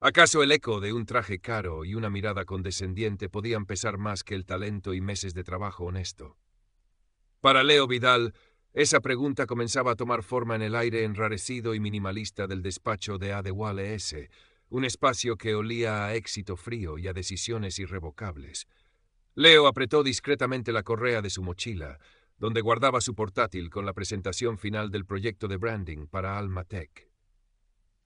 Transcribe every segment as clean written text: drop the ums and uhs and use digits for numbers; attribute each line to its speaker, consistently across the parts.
Speaker 1: ¿Acaso el eco de un traje caro y una mirada condescendiente podían pesar más que el talento y meses de trabajo honesto? Para Leo Vidal, esa pregunta comenzaba a tomar forma en el aire enrarecido y minimalista del despacho de Adewale S., un espacio que olía a éxito frío y a decisiones irrevocables. Leo apretó discretamente la correa de su mochila, donde guardaba su portátil con la presentación final del proyecto de branding para Almatech.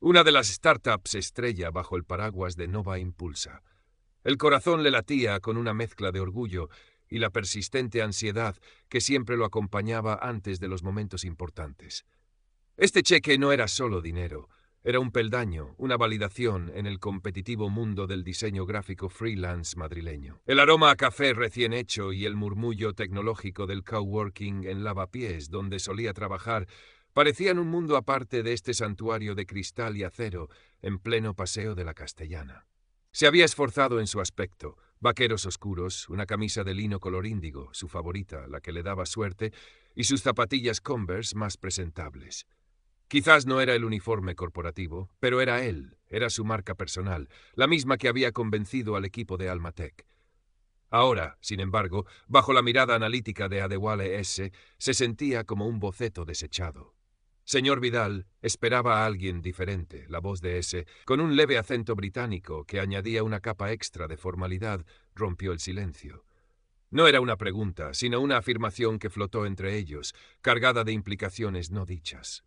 Speaker 1: Una de las startups estrella bajo el paraguas de Nova Impulsa. El corazón le latía con una mezcla de orgullo y la persistente ansiedad que siempre lo acompañaba antes de los momentos importantes. Este cheque no era solo dinero, era un peldaño, una validación en el competitivo mundo del diseño gráfico freelance madrileño. El aroma a café recién hecho y el murmullo tecnológico del coworking en Lavapiés, donde solía trabajar, parecían un mundo aparte de este santuario de cristal y acero en pleno paseo de la Castellana. Se había esforzado en su aspecto, vaqueros oscuros, una camisa de lino color índigo, su favorita, la que le daba suerte, y sus zapatillas Converse más presentables. Quizás no era el uniforme corporativo, pero era él, era su marca personal, la misma que había convencido al equipo de Almatech. Ahora, sin embargo, bajo la mirada analítica de Adewale S., se sentía como un boceto desechado. Señor Vidal esperaba a alguien diferente, la voz de S., con un leve acento británico que añadía una capa extra de formalidad, rompió el silencio. No era una pregunta, sino una afirmación que flotó entre ellos, cargada de implicaciones no dichas.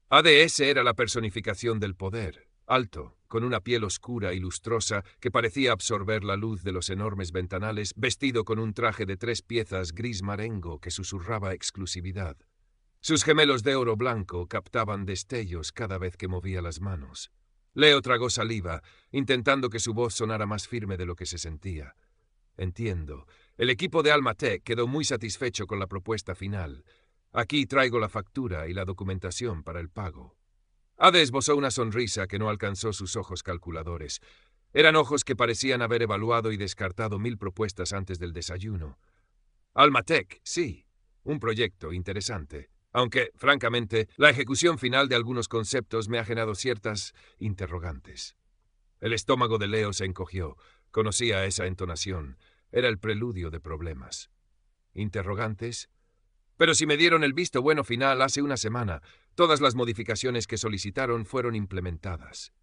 Speaker 1: ADS era la personificación del poder, alto, con una piel oscura y lustrosa que parecía absorber la luz de los enormes ventanales, vestido con un traje de 3 piezas gris marengo que susurraba exclusividad. Sus gemelos de oro blanco captaban destellos cada vez que movía las manos. Leo tragó saliva, intentando que su voz sonara más firme de lo que se sentía. Entiendo. El equipo de Almatech quedó muy satisfecho con la propuesta final. Aquí traigo la factura y la documentación para el pago. Ade esbozó una sonrisa que no alcanzó sus ojos calculadores. Eran ojos que parecían haber evaluado y descartado 1000 propuestas antes del desayuno. Almatech, sí. Un proyecto interesante. Aunque, francamente, la ejecución final de algunos conceptos me ha generado ciertas interrogantes. El estómago de Leo se encogió. Conocía esa entonación. Era el preludio de problemas. ¿Interrogantes? Pero si me dieron el visto bueno final hace una semana, todas las modificaciones que solicitaron fueron implementadas.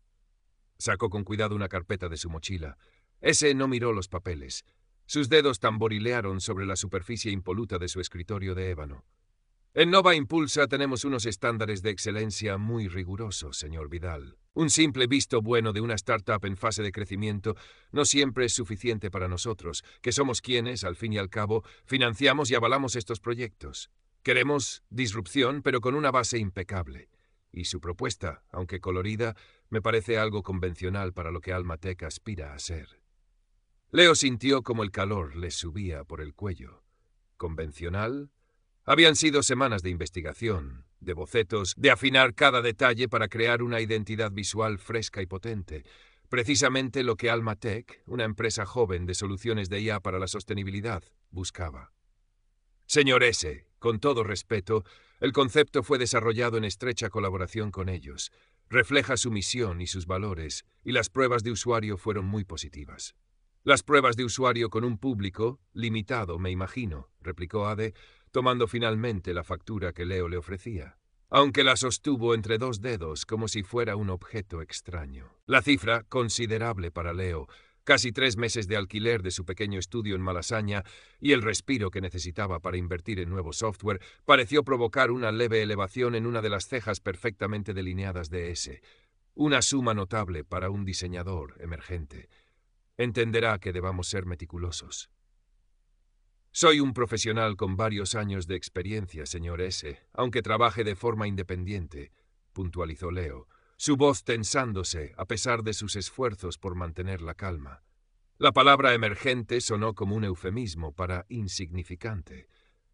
Speaker 1: Sacó con cuidado una carpeta de su mochila. Ese no miró los papeles. Sus dedos tamborilearon sobre la superficie impoluta de su escritorio de ébano. En Nova Impulsa tenemos unos estándares de excelencia muy rigurosos, señor Vidal. Un simple visto bueno de una startup en fase de crecimiento no siempre es suficiente para nosotros, que somos quienes, al fin y al cabo, financiamos y avalamos estos proyectos. Queremos disrupción, pero con una base impecable. Y su propuesta, aunque colorida, me parece algo convencional para lo que Almatech aspira a ser. Leo sintió como el calor le subía por el cuello. ¿Convencional? Habían sido semanas de investigación, de bocetos, de afinar cada detalle para crear una identidad visual fresca y potente. Precisamente lo que Almatech, una empresa joven de soluciones de IA para la sostenibilidad, buscaba. Señor S., con todo respeto, el concepto fue desarrollado en estrecha colaboración con ellos. Refleja su misión y sus valores, y las pruebas de usuario fueron muy positivas. Las pruebas de usuario con un público, limitado, me imagino, replicó Ade, tomando finalmente la factura que Leo le ofrecía, aunque la sostuvo entre 2 dedos como si fuera un objeto extraño. La cifra, considerable para Leo, casi 3 meses de alquiler de su pequeño estudio en Malasaña y el respiro que necesitaba para invertir en nuevo software, pareció provocar una leve elevación en una de las cejas perfectamente delineadas de S. Una suma notable para un diseñador emergente. Entenderá que debamos ser meticulosos. Soy un profesional con varios años de experiencia, señor S., aunque trabaje de forma independiente, puntualizó Leo, su voz tensándose a pesar de sus esfuerzos por mantener la calma. La palabra emergente sonó como un eufemismo para insignificante.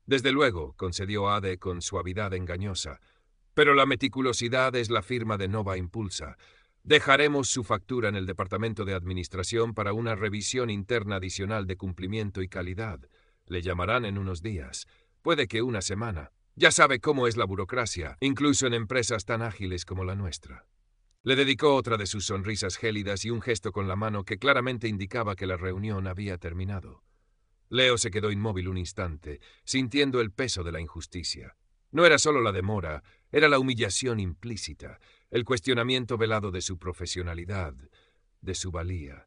Speaker 1: Desde luego, concedió Ade con suavidad engañosa, pero la meticulosidad es la firma de Nova Impulsa. Dejaremos su factura en el Departamento de Administración para una revisión interna adicional de cumplimiento y calidad. Le llamarán en unos días, puede que una semana. Ya sabe cómo es la burocracia, incluso en empresas tan ágiles como la nuestra. Le dedicó otra de sus sonrisas gélidas y un gesto con la mano que claramente indicaba que la reunión había terminado. Leo se quedó inmóvil un instante, sintiendo el peso de la injusticia. No era solo la demora, era la humillación implícita, el cuestionamiento velado de su profesionalidad, de su valía.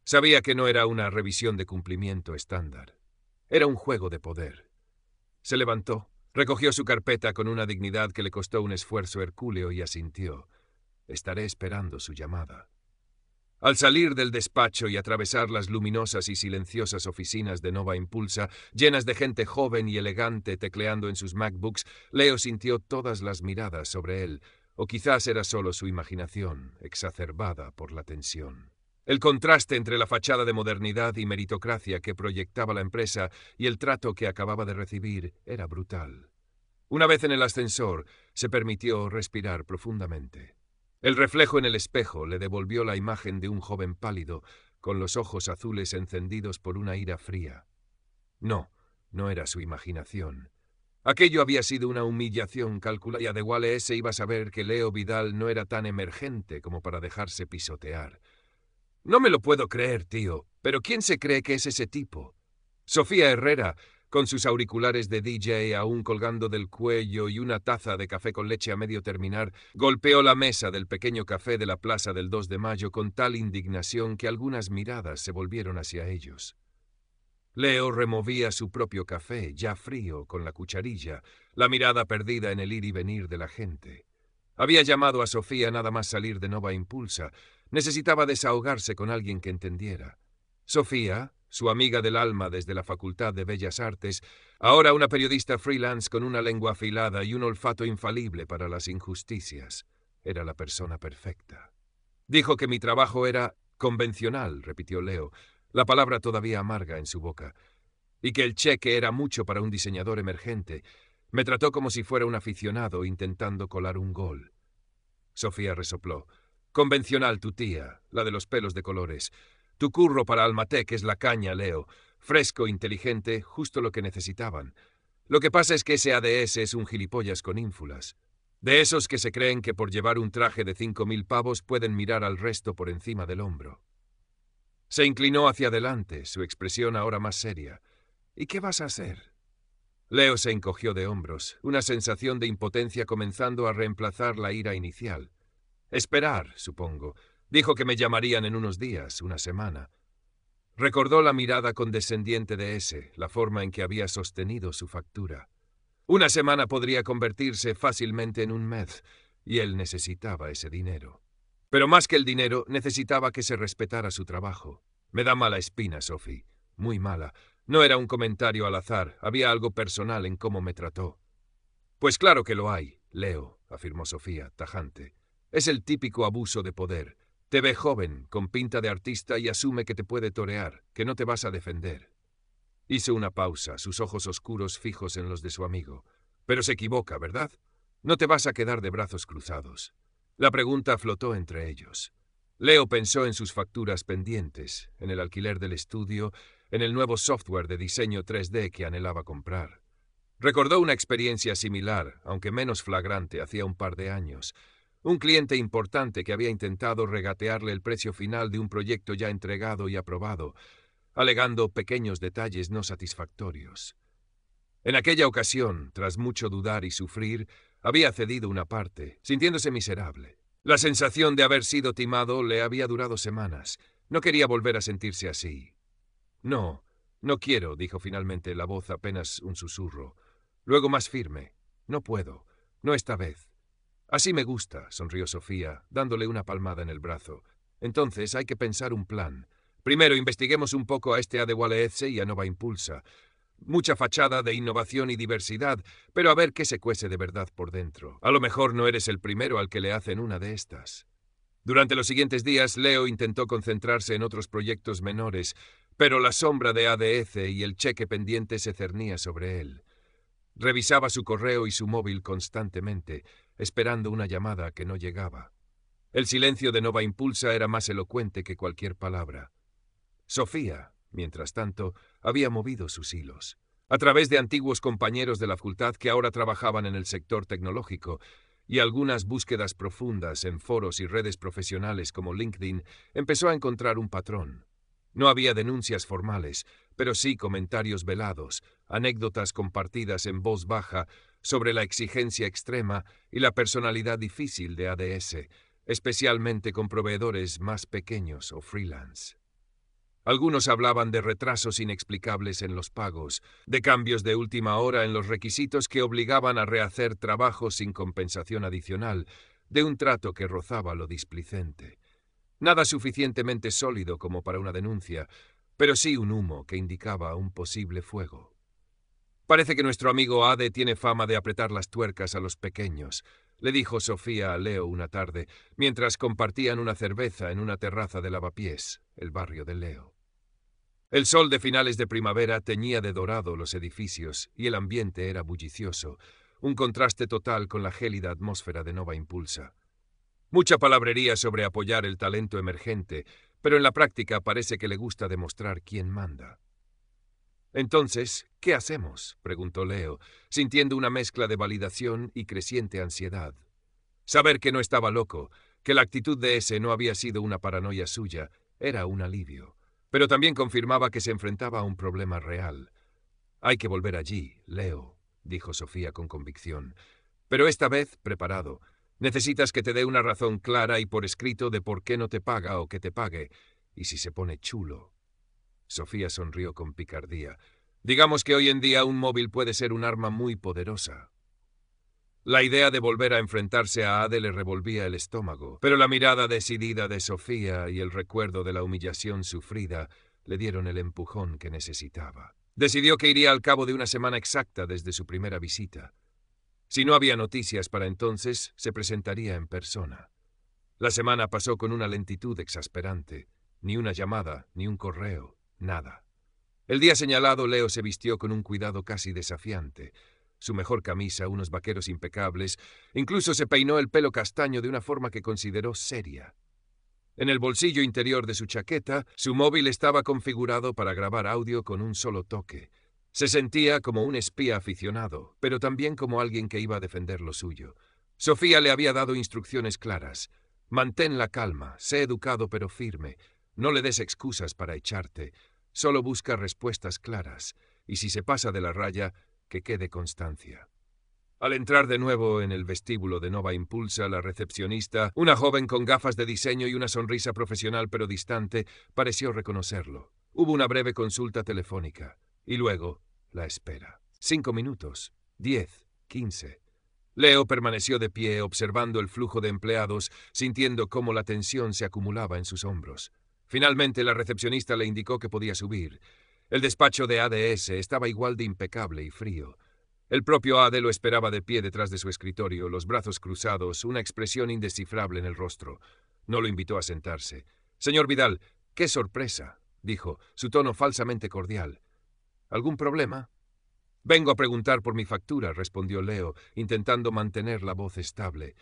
Speaker 1: Sabía que no era una revisión de cumplimiento estándar. Era un juego de poder. Se levantó, recogió su carpeta con una dignidad que le costó un esfuerzo hercúleo y asintió. Estaré esperando su llamada. Al salir del despacho y atravesar las luminosas y silenciosas oficinas de Nova Impulsa, llenas de gente joven y elegante tecleando en sus MacBooks, Leo sintió todas las miradas sobre él, o quizás era solo su imaginación, exacerbada por la tensión. El contraste entre la fachada de modernidad y meritocracia que proyectaba la empresa y el trato que acababa de recibir era brutal. Una vez en el ascensor, se permitió respirar profundamente. El reflejo en el espejo le devolvió la imagen de un joven pálido, con los ojos azules encendidos por una ira fría. No, no era su imaginación. Aquello había sido una humillación calculada y ADWS iba a saber que Leo Vidal no era tan emergente como para dejarse pisotear. No me lo puedo creer, tío, pero ¿quién se cree que es ese tipo? Sofía Herrera, con sus auriculares de DJ aún colgando del cuello y una taza de café con leche a medio terminar, golpeó la mesa del pequeño café de la plaza del 2 de mayo con tal indignación que algunas miradas se volvieron hacia ellos. Leo removía su propio café, ya frío, con la cucharilla, la mirada perdida en el ir y venir de la gente. Había llamado a Sofía nada más salir de Nova Impulsa. Necesitaba desahogarse con alguien que entendiera. Sofía, su amiga del alma desde la Facultad de Bellas Artes, ahora una periodista freelance con una lengua afilada y un olfato infalible para las injusticias. Era la persona perfecta. Dijo que mi trabajo era convencional, repitió Leo, la palabra todavía amarga en su boca, y que el cheque era mucho para un diseñador emergente. Me trató como si fuera un aficionado intentando colar un gol. Sofía resopló. Convencional tu tía, la de los pelos de colores. Tu curro para Almatec es la caña, Leo. Fresco, inteligente, justo lo que necesitaban. Lo que pasa es que ese ADS es un gilipollas con ínfulas. De esos que se creen que por llevar un traje de 5.000 pavos pueden mirar al resto por encima del hombro. Se inclinó hacia adelante, su expresión ahora más seria. ¿Y qué vas a hacer? Leo se encogió de hombros, una sensación de impotencia comenzando a reemplazar la ira inicial. Esperar, supongo. Dijo que me llamarían en unos días, una semana. Recordó la mirada condescendiente de ese, la forma en que había sostenido su factura. Una semana podría convertirse fácilmente en un mes, y él necesitaba ese dinero. Pero más que el dinero, necesitaba que se respetara su trabajo. Me da mala espina, Sophie. Muy mala. No era un comentario al azar, había algo personal en cómo me trató. Pues claro que lo hay, Leo, afirmó Sofía, tajante. Es el típico abuso de poder. Te ve joven, con pinta de artista y asume que te puede torear, que no te vas a defender. Hizo una pausa, sus ojos oscuros fijos en los de su amigo. Pero se equivoca, ¿verdad? No te vas a quedar de brazos cruzados. La pregunta flotó entre ellos. Leo pensó en sus facturas pendientes, en el alquiler del estudio, en el nuevo software de diseño 3D que anhelaba comprar. Recordó una experiencia similar, aunque menos flagrante, hacía un par de años. Un cliente importante que había intentado regatearle el precio final de un proyecto ya entregado y aprobado, alegando pequeños detalles no satisfactorios. En aquella ocasión, tras mucho dudar y sufrir, había cedido una parte, sintiéndose miserable. La sensación de haber sido timado le había durado semanas. No quería volver a sentirse así. No, no quiero, dijo finalmente, la voz apenas un susurro. Luego más firme. No puedo. No esta vez. Así me gusta, sonrió Sofía, dándole una palmada en el brazo. Entonces hay que pensar un plan. Primero investiguemos un poco a este ADWS y a Nova Impulsa. Mucha fachada de innovación y diversidad, pero a ver qué se cuece de verdad por dentro. A lo mejor no eres el primero al que le hacen una de estas. Durante los siguientes días, Leo intentó concentrarse en otros proyectos menores, pero la sombra de ADS y el cheque pendiente se cernía sobre él. Revisaba su correo y su móvil constantemente, esperando una llamada que no llegaba. El silencio de Nova Impulsa era más elocuente que cualquier palabra. Sofía, mientras tanto, había movido sus hilos. A través de antiguos compañeros de la facultad que ahora trabajaban en el sector tecnológico, y algunas búsquedas profundas en foros y redes profesionales como LinkedIn, empezó a encontrar un patrón. No había denuncias formales, pero sí comentarios velados, anécdotas compartidas en voz baja sobre la exigencia extrema y la personalidad difícil de ADS, especialmente con proveedores más pequeños o freelance. Algunos hablaban de retrasos inexplicables en los pagos, de cambios de última hora en los requisitos que obligaban a rehacer trabajos sin compensación adicional, de un trato que rozaba lo displicente. Nada suficientemente sólido como para una denuncia, pero sí un humo que indicaba un posible fuego. Parece que nuestro amigo Ade tiene fama de apretar las tuercas a los pequeños, le dijo Sofía a Leo una tarde, mientras compartían una cerveza en una terraza de Lavapiés, el barrio de Leo. El sol de finales de primavera teñía de dorado los edificios y el ambiente era bullicioso, un contraste total con la gélida atmósfera de Nova Impulsa. Mucha palabrería sobre apoyar el talento emergente, pero en la práctica parece que le gusta demostrar quién manda. Entonces, ¿qué hacemos?, preguntó Leo, sintiendo una mezcla de validación y creciente ansiedad. Saber que no estaba loco, que la actitud de ese no había sido una paranoia suya, era un alivio. Pero también confirmaba que se enfrentaba a un problema real. Hay que volver allí, Leo, dijo Sofía con convicción. Pero esta vez preparado. Necesitas que te dé una razón clara y por escrito de por qué no te paga o que te pague, y si se pone chulo. Sofía sonrió con picardía. Digamos que hoy en día un móvil puede ser un arma muy poderosa. La idea de volver a enfrentarse a Ade le revolvía el estómago, pero la mirada decidida de Sofía y el recuerdo de la humillación sufrida le dieron el empujón que necesitaba. Decidió que iría al cabo de una semana exacta desde su primera visita. Si no había noticias para entonces, se presentaría en persona. La semana pasó con una lentitud exasperante. Ni una llamada, ni un correo, nada. El día señalado, Leo se vistió con un cuidado casi desafiante. Su mejor camisa, unos vaqueros impecables, incluso se peinó el pelo castaño de una forma que consideró seria. En el bolsillo interior de su chaqueta, su móvil estaba configurado para grabar audio con un solo toque. Se sentía como un espía aficionado, pero también como alguien que iba a defender lo suyo. Sofía le había dado instrucciones claras. Mantén la calma, sé educado pero firme. No le des excusas para echarte. Solo busca respuestas claras, y si se pasa de la raya, que quede constancia. Al entrar de nuevo en el vestíbulo de Nova Impulsa, la recepcionista, una joven con gafas de diseño y una sonrisa profesional pero distante, pareció reconocerlo. Hubo una breve consulta telefónica, y luego la espera. 5 minutos, 10, 15. Leo permaneció de pie observando el flujo de empleados, sintiendo cómo la tensión se acumulaba en sus hombros. Finalmente la recepcionista le indicó que podía subir. El despacho de ADS estaba igual de impecable y frío. El propio Ade lo esperaba de pie detrás de su escritorio, los brazos cruzados, una expresión indescifrable en el rostro. No lo invitó a sentarse. «Señor Vidal, qué sorpresa», dijo, su tono falsamente cordial. «¿Algún problema?» «Vengo a preguntar por mi factura», respondió Leo, intentando mantener la voz estable.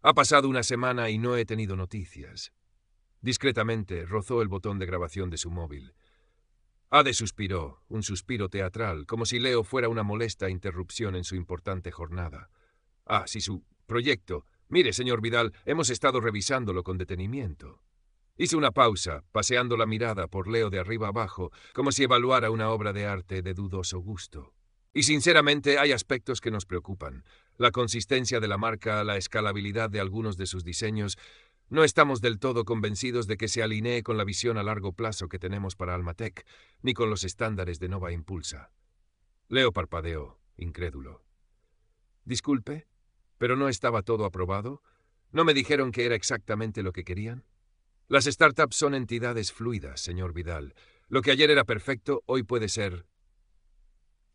Speaker 1: «Ha pasado una semana y no he tenido noticias». Discretamente rozó el botón de grabación de su móvil. Ade suspiró, un suspiro teatral, como si Leo fuera una molesta interrupción en su importante jornada. «Ah, sí, su proyecto. Mire, señor Vidal, hemos estado revisándolo con detenimiento». Hizo una pausa, paseando la mirada por Leo de arriba abajo, como si evaluara una obra de arte de dudoso gusto. «Y sinceramente hay aspectos que nos preocupan. La consistencia de la marca, la escalabilidad de algunos de sus diseños. No estamos del todo convencidos de que se alinee con la visión a largo plazo que tenemos para Almatec, ni con los estándares de Nova Impulsa». Leo parpadeó, incrédulo. «Disculpe, ¿pero no estaba todo aprobado? ¿No me dijeron que era exactamente lo que querían?» «Las startups son entidades fluidas, señor Vidal. Lo que ayer era perfecto, hoy puede ser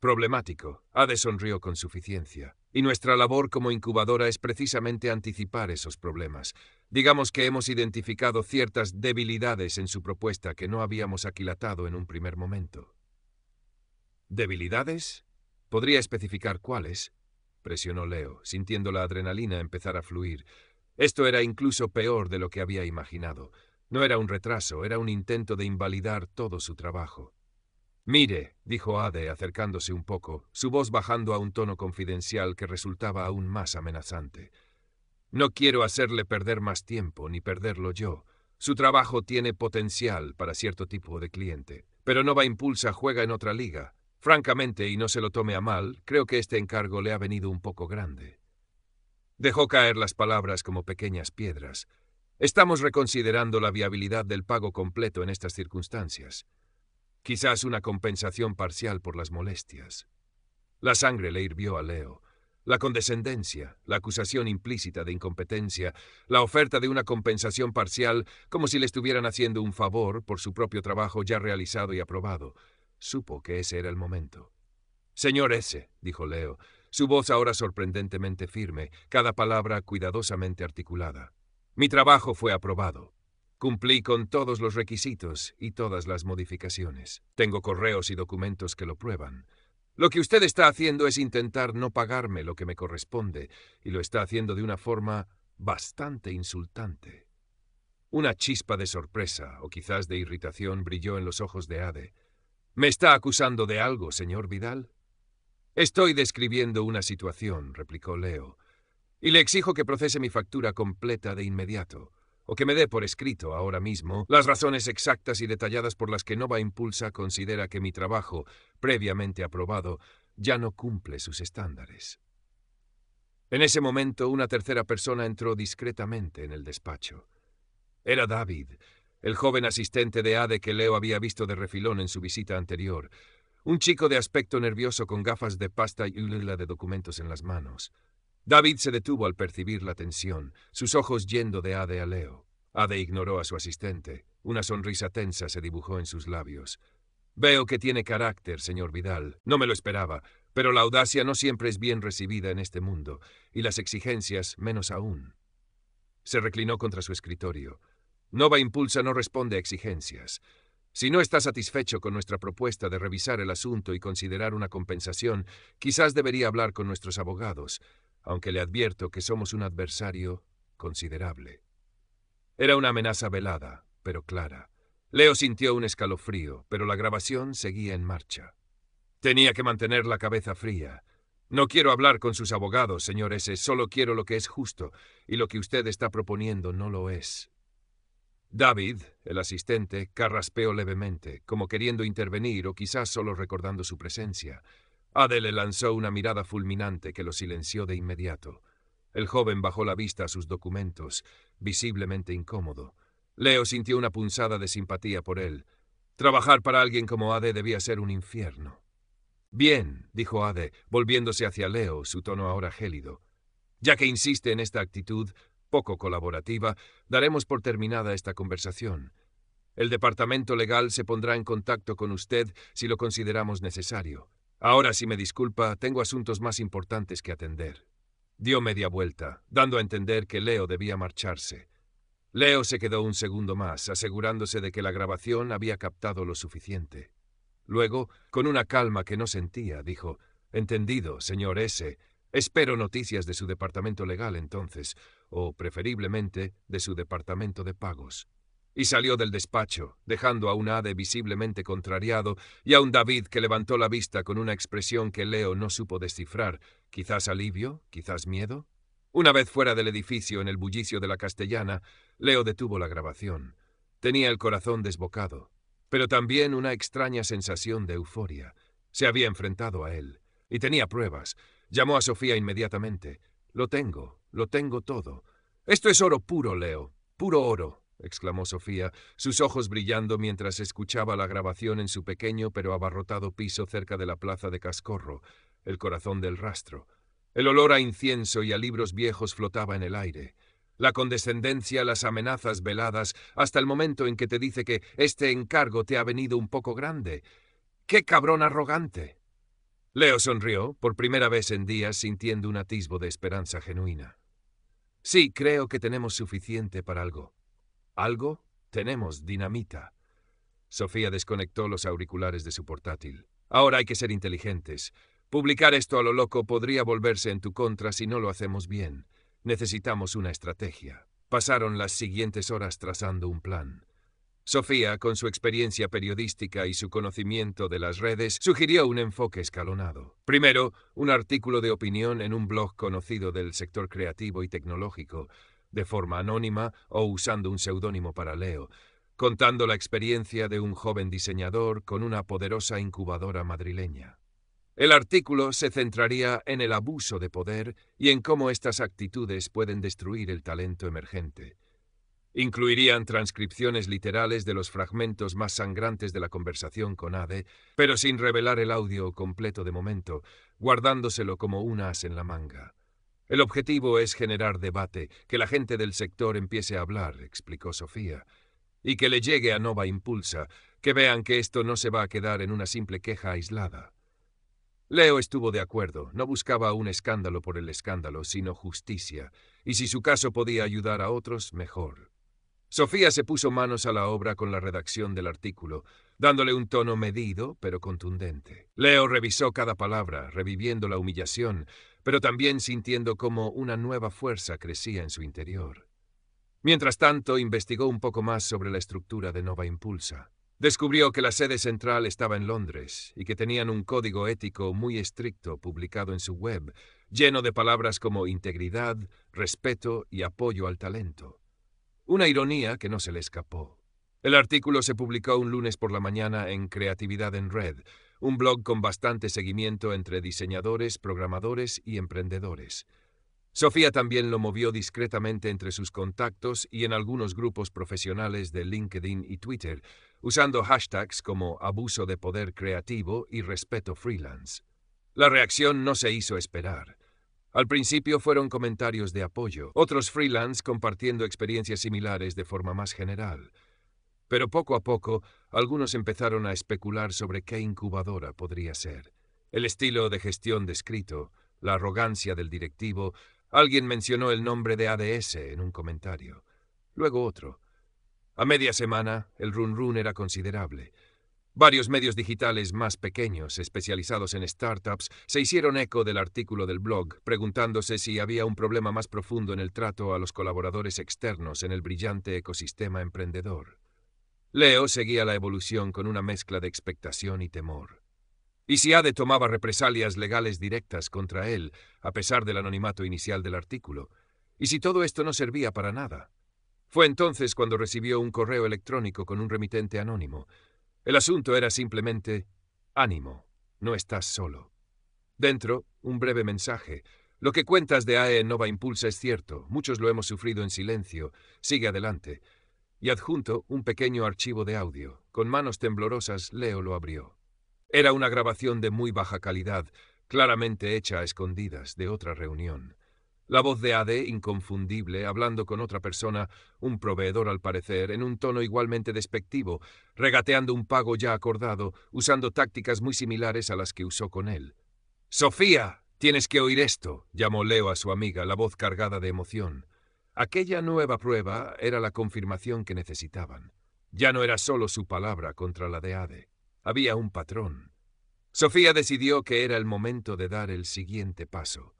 Speaker 1: problemático». Ade sonrió con suficiencia. «Y nuestra labor como incubadora es precisamente anticipar esos problemas. Digamos que hemos identificado ciertas debilidades en su propuesta que no habíamos aquilatado en un primer momento». «¿Debilidades? ¿Podría especificar cuáles?», presionó Leo, sintiendo la adrenalina empezar a fluir. Esto era incluso peor de lo que había imaginado. No era un retraso, era un intento de invalidar todo su trabajo. «Mire», dijo Ade, acercándose un poco, su voz bajando a un tono confidencial que resultaba aún más amenazante. No quiero hacerle perder más tiempo, ni perderlo yo. Su trabajo tiene potencial para cierto tipo de cliente, pero Nova Impulsa juega en otra liga. Francamente, y no se lo tome a mal, creo que este encargo le ha venido un poco grande. Dejó caer las palabras como pequeñas piedras. Estamos reconsiderando la viabilidad del pago completo en estas circunstancias. Quizás una compensación parcial por las molestias. La sangre le hirvió a Leo. La condescendencia, la acusación implícita de incompetencia, la oferta de una compensación parcial, como si le estuvieran haciendo un favor por su propio trabajo ya realizado y aprobado. Supo que ese era el momento. «Señor S», dijo Leo, su voz ahora sorprendentemente firme, cada palabra cuidadosamente articulada. «Mi trabajo fue aprobado. Cumplí con todos los requisitos y todas las modificaciones. Tengo correos y documentos que lo prueban. Lo que usted está haciendo es intentar no pagarme lo que me corresponde, y lo está haciendo de una forma bastante insultante». Una chispa de sorpresa, o quizás de irritación, brilló en los ojos de Ade. «¿Me está acusando de algo, señor Vidal?» «Estoy describiendo una situación», replicó Leo, «y le exijo que procese mi factura completa de inmediato, o que me dé por escrito ahora mismo las razones exactas y detalladas por las que Nova Impulsa considera que mi trabajo, previamente aprobado, ya no cumple sus estándares». En ese momento, una tercera persona entró discretamente en el despacho. Era David, el joven asistente de Ade que Leo había visto de refilón en su visita anterior. Un chico de aspecto nervioso con gafas de pasta y una de documentos en las manos. David se detuvo al percibir la tensión, sus ojos yendo de Ade a Leo. Ade ignoró a su asistente. Una sonrisa tensa se dibujó en sus labios. «Veo que tiene carácter, señor Vidal. No me lo esperaba, pero la audacia no siempre es bien recibida en este mundo, y las exigencias menos aún». Se reclinó contra su escritorio. «Nova Impulsa no responde a exigencias. Si no está satisfecho con nuestra propuesta de revisar el asunto y considerar una compensación, quizás debería hablar con nuestros abogados, aunque le advierto que somos un adversario considerable». Era una amenaza velada, pero clara. Leo sintió un escalofrío, pero la grabación seguía en marcha. Tenía que mantener la cabeza fría. «No quiero hablar con sus abogados, señor S. Solo quiero lo que es justo, y lo que usted está proponiendo no lo es». David, el asistente, carraspeó levemente, como queriendo intervenir o quizás solo recordando su presencia. Ade le lanzó una mirada fulminante que lo silenció de inmediato. El joven bajó la vista a sus documentos, visiblemente incómodo. Leo sintió una punzada de simpatía por él. Trabajar para alguien como Ade debía ser un infierno. «Bien», dijo Ade, volviéndose hacia Leo, su tono ahora gélido. «Ya que insiste en esta actitud poco colaborativa, daremos por terminada esta conversación. El departamento legal se pondrá en contacto con usted si lo consideramos necesario. Ahora, si me disculpa, tengo asuntos más importantes que atender». Dio media vuelta, dando a entender que Leo debía marcharse. Leo se quedó un segundo más, asegurándose de que la grabación había captado lo suficiente. Luego, con una calma que no sentía, dijo: «Entendido, señor S. Espero noticias de su departamento legal entonces, o preferiblemente de su departamento de pagos». Y salió del despacho, dejando a un Ade visiblemente contrariado y a un David que levantó la vista con una expresión que Leo no supo descifrar, quizás alivio, quizás miedo. Una vez fuera del edificio, en el bullicio de la Castellana, Leo detuvo la grabación. Tenía el corazón desbocado, pero también una extraña sensación de euforia. Se había enfrentado a él, y tenía pruebas. Llamó a Sofía inmediatamente. Lo tengo todo. «Esto es oro puro, Leo, puro oro», exclamó Sofía, sus ojos brillando mientras escuchaba la grabación en su pequeño pero abarrotado piso cerca de la plaza de Cascorro, el corazón del rastro. El olor a incienso y a libros viejos flotaba en el aire. La condescendencia, las amenazas veladas, hasta el momento en que te dice que este encargo te ha venido un poco grande. ¡Qué cabrón arrogante! Leo sonrió, por primera vez en días, sintiendo un atisbo de esperanza genuina. «Sí, creo que tenemos suficiente para algo». «¿Algo? Tenemos dinamita». Sofía desconectó los auriculares de su portátil. «Ahora hay que ser inteligentes. Publicar esto a lo loco podría volverse en tu contra si no lo hacemos bien. Necesitamos una estrategia». Pasaron las siguientes horas trazando un plan. Sofía, con su experiencia periodística y su conocimiento de las redes, sugirió un enfoque escalonado. Primero, un artículo de opinión en un blog conocido del sector creativo y tecnológico, de forma anónima o usando un seudónimo para Leo, contando la experiencia de un joven diseñador con una poderosa incubadora madrileña. El artículo se centraría en el abuso de poder y en cómo estas actitudes pueden destruir el talento emergente. Incluirían transcripciones literales de los fragmentos más sangrantes de la conversación con Ade, pero sin revelar el audio completo de momento, guardándoselo como un as en la manga. El objetivo es generar debate, que la gente del sector empiece a hablar, explicó Sofía, y que le llegue a Nova Impulsa, que vean que esto no se va a quedar en una simple queja aislada. Leo estuvo de acuerdo, no buscaba un escándalo por el escándalo, sino justicia, y si su caso podía ayudar a otros, mejor. Sofía se puso manos a la obra con la redacción del artículo, dándole un tono medido pero contundente. Leo revisó cada palabra, reviviendo la humillación, pero también sintiendo cómo una nueva fuerza crecía en su interior. Mientras tanto, investigó un poco más sobre la estructura de Nova Impulsa. Descubrió que la sede central estaba en Londres y que tenían un código ético muy estricto publicado en su web, lleno de palabras como integridad, respeto y apoyo al talento. Una ironía que no se le escapó. El artículo se publicó un lunes por la mañana en Creatividad en Red, un blog con bastante seguimiento entre diseñadores, programadores y emprendedores. Sofía también lo movió discretamente entre sus contactos y en algunos grupos profesionales de LinkedIn y Twitter, usando hashtags como abuso de poder creativo y respeto freelance. La reacción no se hizo esperar. Al principio fueron comentarios de apoyo, otros freelance compartiendo experiencias similares de forma más general. Pero poco a poco, algunos empezaron a especular sobre qué incubadora podría ser. El estilo de gestión descrito, la arrogancia del directivo, alguien mencionó el nombre de ADS en un comentario. Luego otro. A media semana, el run-run era considerable. Varios medios digitales más pequeños, especializados en startups, se hicieron eco del artículo del blog, preguntándose si había un problema más profundo en el trato a los colaboradores externos en el brillante ecosistema emprendedor. Leo seguía la evolución con una mezcla de expectación y temor. ¿Y si Ade tomaba represalias legales directas contra él, a pesar del anonimato inicial del artículo? ¿Y si todo esto no servía para nada? Fue entonces cuando recibió un correo electrónico con un remitente anónimo. El asunto era simplemente: ánimo, no estás solo. Dentro, un breve mensaje. Lo que cuentas de AE Nova Impulsa es cierto, muchos lo hemos sufrido en silencio, sigue adelante. Y adjunto, un pequeño archivo de audio. Con manos temblorosas, Leo lo abrió. Era una grabación de muy baja calidad, claramente hecha a escondidas, de otra reunión. La voz de Ade, inconfundible, hablando con otra persona, un proveedor al parecer, en un tono igualmente despectivo, regateando un pago ya acordado, usando tácticas muy similares a las que usó con él. «¡Sofía! Tienes que oír esto», llamó Leo a su amiga, la voz cargada de emoción. Aquella nueva prueba era la confirmación que necesitaban. Ya no era solo su palabra contra la de Ade. Había un patrón. Sofía decidió que era el momento de dar el siguiente paso.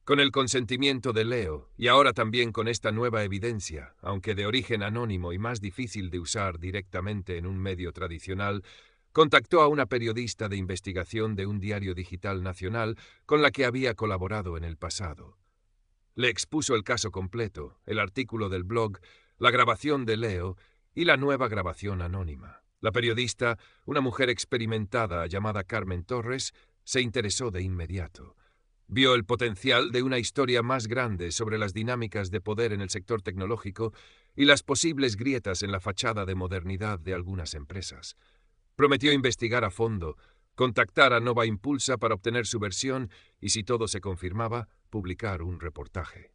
Speaker 1: Con el consentimiento de Leo, y ahora también con esta nueva evidencia, aunque de origen anónimo y más difícil de usar directamente en un medio tradicional, contactó a una periodista de investigación de un diario digital nacional con la que había colaborado en el pasado. Le expuso el caso completo, el artículo del blog, la grabación de Leo y la nueva grabación anónima. La periodista, una mujer experimentada llamada Carmen Torres, se interesó de inmediato. Vio el potencial de una historia más grande sobre las dinámicas de poder en el sector tecnológico y las posibles grietas en la fachada de modernidad de algunas empresas. Prometió investigar a fondo, contactar a Nova Impulsa para obtener su versión y, si todo se confirmaba, publicar un reportaje.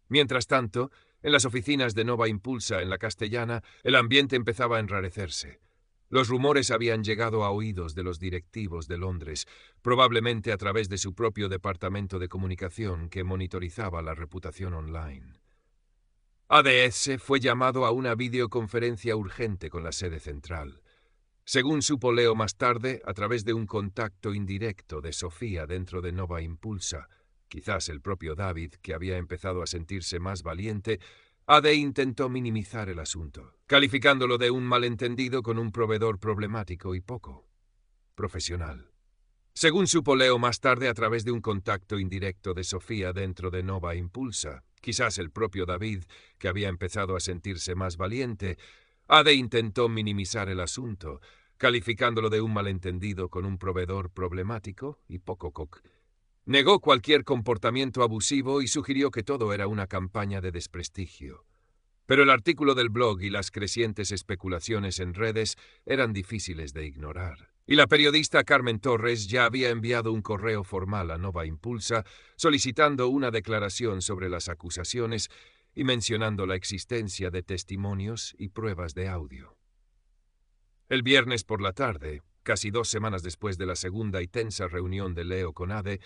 Speaker 1: Mientras tanto, en las oficinas de Nova Impulsa en la Castellana, el ambiente empezaba a enrarecerse. Los rumores habían llegado a oídos de los directivos de Londres, probablemente a través de su propio departamento de comunicación que monitorizaba la reputación online. ADS fue llamado a una videoconferencia urgente con la sede central. Según supo Leo más tarde, a través de un contacto indirecto de Sofía dentro de Nova Impulsa, quizás el propio David, que había empezado a sentirse más valiente, AD intentó minimizar el asunto, calificándolo de un malentendido con un proveedor problemático y poco profesional. Según supo Leo más tarde a través de un contacto indirecto de Sofía dentro de Nova Impulsa, quizás el propio David, que había empezado a sentirse más valiente, AD intentó minimizar el asunto, calificándolo de un malentendido con un proveedor problemático y poco negó cualquier comportamiento abusivo y sugirió que todo era una campaña de desprestigio. Pero el artículo del blog y las crecientes especulaciones en redes eran difíciles de ignorar. Y la periodista Carmen Torres ya había enviado un correo formal a Nova Impulsa solicitando una declaración sobre las acusaciones y mencionando la existencia de testimonios y pruebas de audio. El viernes por la tarde, casi 2 semanas después de la segunda y tensa reunión de Leo con ADE,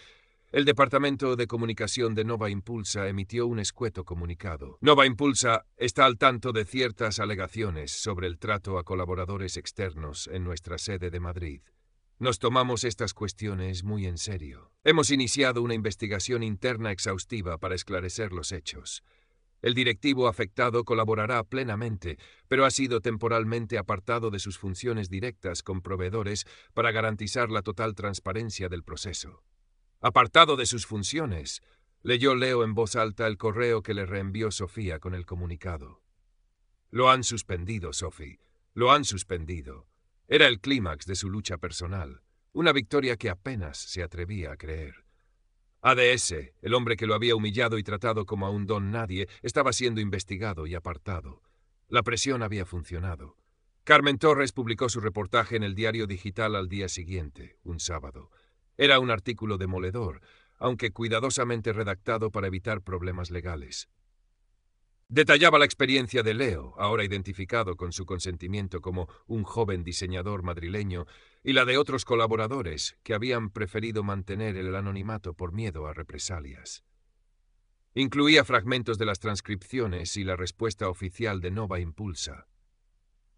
Speaker 1: el Departamento de Comunicación de Nova Impulsa emitió un escueto comunicado. Nova Impulsa está al tanto de ciertas alegaciones sobre el trato a colaboradores externos en nuestra sede de Madrid. Nos tomamos estas cuestiones muy en serio. Hemos iniciado una investigación interna exhaustiva para esclarecer los hechos. El directivo afectado colaborará plenamente, pero ha sido temporalmente apartado de sus funciones directas con proveedores para garantizar la total transparencia del proceso. Apartado de sus funciones, leyó Leo en voz alta el correo que le reenvió Sofía con el comunicado. Lo han suspendido, Sophie. Lo han suspendido. Era el clímax de su lucha personal, una victoria que apenas se atrevía a creer. ADS, el hombre que lo había humillado y tratado como a un don nadie, estaba siendo investigado y apartado. La presión había funcionado. Carmen Torres publicó su reportaje en el diario digital al día siguiente, un sábado. Era un artículo demoledor, aunque cuidadosamente redactado para evitar problemas legales. Detallaba la experiencia de Leo, ahora identificado con su consentimiento como un joven diseñador madrileño, y la de otros colaboradores que habían preferido mantener el anonimato por miedo a represalias. Incluía fragmentos de las transcripciones y la respuesta oficial de Nova Impulsa.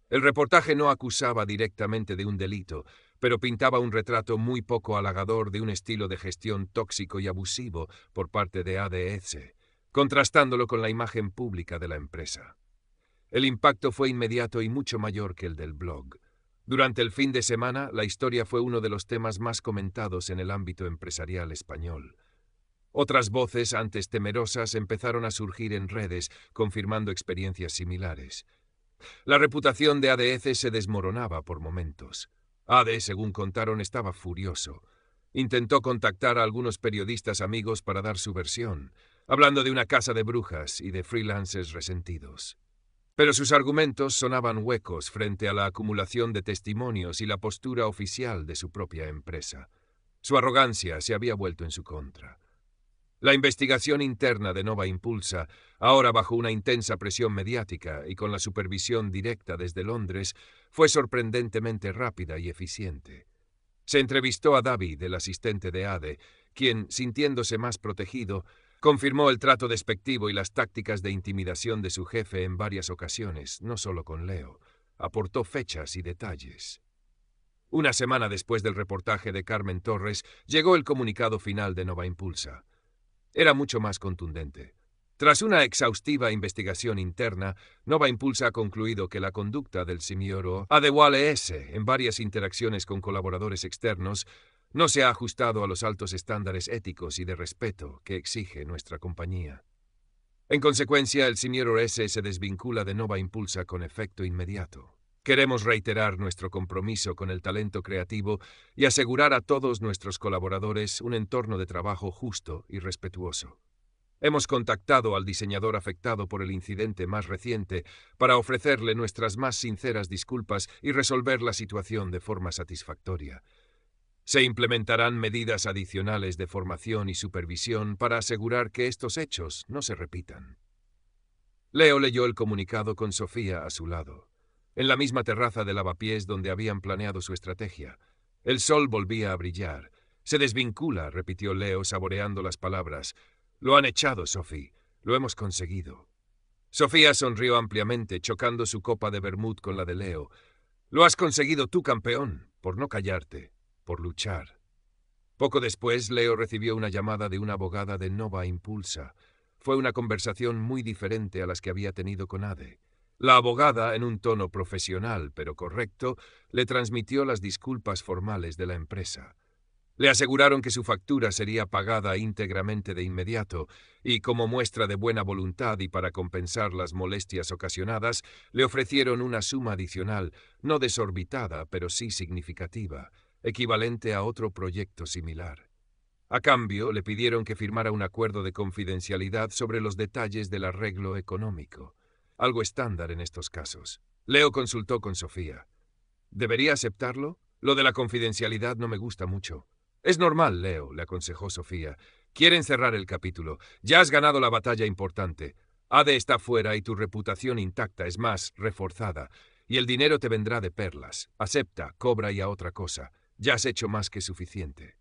Speaker 1: El reportaje no acusaba directamente de un delito, pero pintaba un retrato muy poco halagador de un estilo de gestión tóxico y abusivo por parte de ADS, contrastándolo con la imagen pública de la empresa. El impacto fue inmediato y mucho mayor que el del blog. Durante el fin de semana, la historia fue uno de los temas más comentados en el ámbito empresarial español. Otras voces, antes temerosas, empezaron a surgir en redes, confirmando experiencias similares. La reputación de ADS se desmoronaba por momentos. AD, según contaron, estaba furioso. Intentó contactar a algunos periodistas amigos para dar su versión, hablando de una casa de brujas y de freelancers resentidos. Pero sus argumentos sonaban huecos frente a la acumulación de testimonios y la postura oficial de su propia empresa. Su arrogancia se había vuelto en su contra. La investigación interna de Nova Impulsa, ahora bajo una intensa presión mediática y con la supervisión directa desde Londres, fue sorprendentemente rápida y eficiente. Se entrevistó a David, el asistente de ADE, quien, sintiéndose más protegido, confirmó el trato despectivo y las tácticas de intimidación de su jefe en varias ocasiones, no solo con Leo. Aportó fechas y detalles. Una semana después del reportaje de Carmen Torres, llegó el comunicado final de Nova Impulsa. Era mucho más contundente. Tras una exhaustiva investigación interna, Nova Impulsa ha concluido que la conducta del signor Adewale S. en varias interacciones con colaboradores externos no se ha ajustado a los altos estándares éticos y de respeto que exige nuestra compañía. En consecuencia, el señor S. se desvincula de Nova Impulsa con efecto inmediato. Queremos reiterar nuestro compromiso con el talento creativo y asegurar a todos nuestros colaboradores un entorno de trabajo justo y respetuoso. Hemos contactado al diseñador afectado por el incidente más reciente para ofrecerle nuestras más sinceras disculpas y resolver la situación de forma satisfactoria. Se implementarán medidas adicionales de formación y supervisión para asegurar que estos hechos no se repitan. Leo leyó el comunicado con Sofía a su lado. En la misma terraza de lavapiés donde habían planeado su estrategia. El sol volvía a brillar. Se desvincula, repitió Leo, saboreando las palabras. Lo han echado, Sophie. Lo hemos conseguido. Sofía sonrió ampliamente, chocando su copa de vermut con la de Leo. Lo has conseguido tú, campeón, por no callarte, por luchar. Poco después, Leo recibió una llamada de una abogada de Nova Impulsa. Fue una conversación muy diferente a las que había tenido con Ade. La abogada, en un tono profesional pero correcto, le transmitió las disculpas formales de la empresa. Le aseguraron que su factura sería pagada íntegramente de inmediato, y como muestra de buena voluntad y para compensar las molestias ocasionadas, le ofrecieron una suma adicional, no desorbitada, pero sí significativa, equivalente a otro proyecto similar. A cambio, le pidieron que firmara un acuerdo de confidencialidad sobre los detalles del arreglo económico, algo estándar en estos casos. Leo consultó con Sofía. ¿Debería aceptarlo? Lo de la confidencialidad no me gusta mucho. Es normal, Leo, le aconsejó Sofía. Quieren cerrar el capítulo. Ya has ganado la batalla importante. Ade está fuera y tu reputación intacta, es más, reforzada. Y el dinero te vendrá de perlas. Acepta, cobra y a otra cosa. Ya has hecho más que suficiente.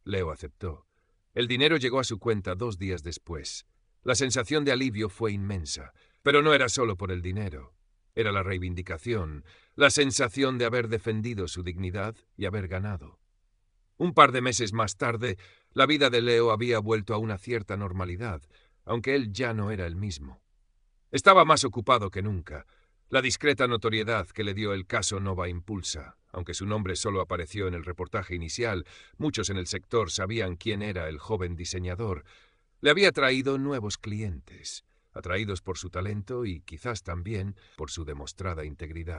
Speaker 1: Leo aceptó. El dinero llegó a su cuenta 2 días después. La sensación de alivio fue inmensa, pero no era solo por el dinero. Era la reivindicación, la sensación de haber defendido su dignidad y haber ganado. Un par de meses más tarde, la vida de Leo había vuelto a una cierta normalidad, aunque él ya no era el mismo. Estaba más ocupado que nunca. La discreta notoriedad que le dio el caso Nova Impulsa, aunque su nombre solo apareció en el reportaje inicial, muchos en el sector sabían quién era el joven diseñador, le había traído nuevos clientes, atraídos por su talento y quizás también por su demostrada integridad.